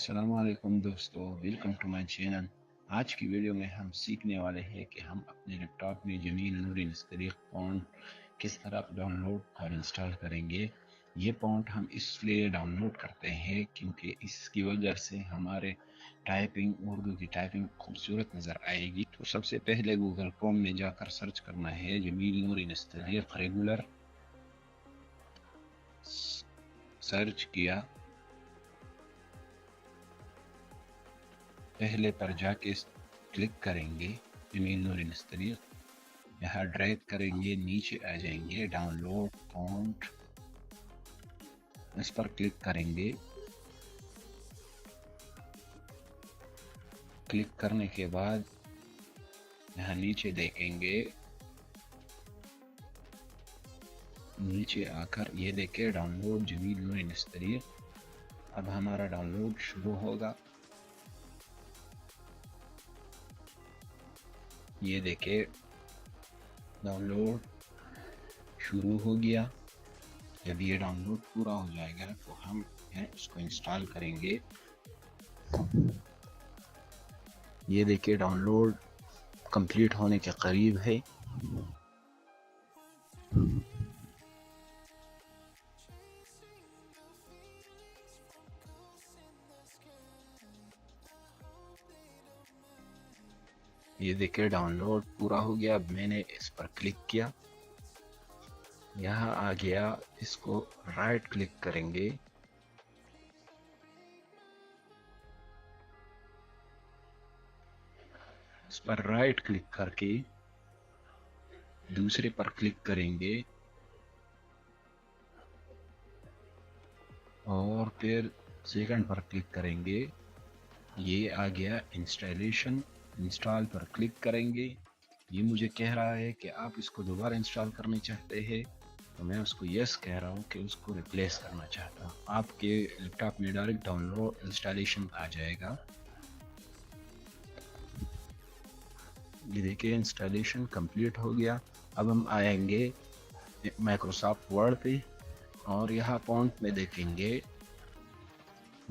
अस्सलाम वालेकुम दोस्तों, वेलकम टू माय चैनल। आज की वीडियो में हम सीखने वाले हैं कि हम अपने लैपटॉप में जमील नूरी नस्तलीक फ़ॉन्ट किस तरह डाउनलोड और इंस्टॉल करेंगे। ये फ़ॉन्ट हम इसलिए डाउनलोड करते हैं क्योंकि इसकी वजह से हमारे उर्दू की टाइपिंग खूबसूरत नज़र आएगी। तो सबसे पहले गूगल क्रोम में जाकर सर्च करना है जमील नूरी नस्तलीक रेगुलर। सर्च किया, पहले पर जाके क्लिक करेंगे जमील नूरी नस्तलीक, यहाँ ड्रैग करेंगे, नीचे आ जाएंगे डाउनलोड फ़ॉन्ट, इस पर क्लिक करेंगे। क्लिक करने के बाद यहाँ नीचे देखेंगे, नीचे आकर ये देखे डाउनलोड जमील नूरी नस्तलीक। अब हमारा डाउनलोड शुरू होगा। ये देखे डाउनलोड शुरू हो गया। जब ये डाउनलोड पूरा हो जाएगा तो हम इसको इंस्टॉल करेंगे। ये देखिए डाउनलोड कंप्लीट होने के करीब है। ये देखिए डाउनलोड पूरा हो गया। अब मैंने इस पर क्लिक किया, यहाँ आ गया। इसको राइट क्लिक करेंगे, इस पर राइट क्लिक करके दूसरे पर क्लिक करेंगे और फिर सेकंड पर क्लिक करेंगे। ये आ गया इंस्टॉलेशन, इंस्टॉल पर क्लिक करेंगे। ये मुझे कह रहा है कि आप इसको दोबारा इंस्टॉल करना चाहते हैं, तो मैं उसको यस कह रहा हूँ कि उसको रिप्लेस करना चाहता हूँ। आपके लैपटॉप में डायरेक्ट डाउनलोड इंस्टॉलेशन आ जाएगा। ये देखिए इंस्टॉलेशन कंप्लीट हो गया। अब हम आएंगे माइक्रोसॉफ्ट वर्ड पे और यहाँ फ़ॉन्ट में देखेंगे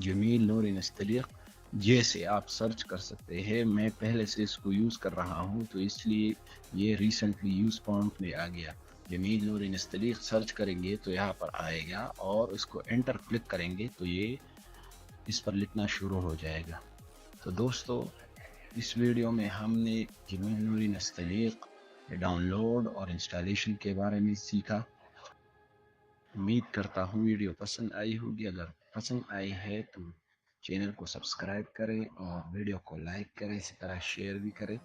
जमील नूरी नस्तलीक। जैसे आप सर्च कर सकते हैं, मैं पहले से इसको यूज़ कर रहा हूँ तो इसलिए ये रिसेंटली यूज़ फ़ॉन्ट में आ गया। जमील नूरी नस्तलीक सर्च करेंगे तो यहाँ पर आएगा और इसको एंटर क्लिक करेंगे तो ये इस पर लिखना शुरू हो जाएगा। तो दोस्तों, इस वीडियो में हमने जमील नूरी नस्तलीक डाउनलोड और इंस्टॉलेशन के बारे में सीखा। उम्मीद करता हूँ वीडियो पसंद आई होगी। अगर पसंद आई है तो चैनल को सब्सक्राइब करें और वीडियो को लाइक करें, इसी तरह शेयर भी करें।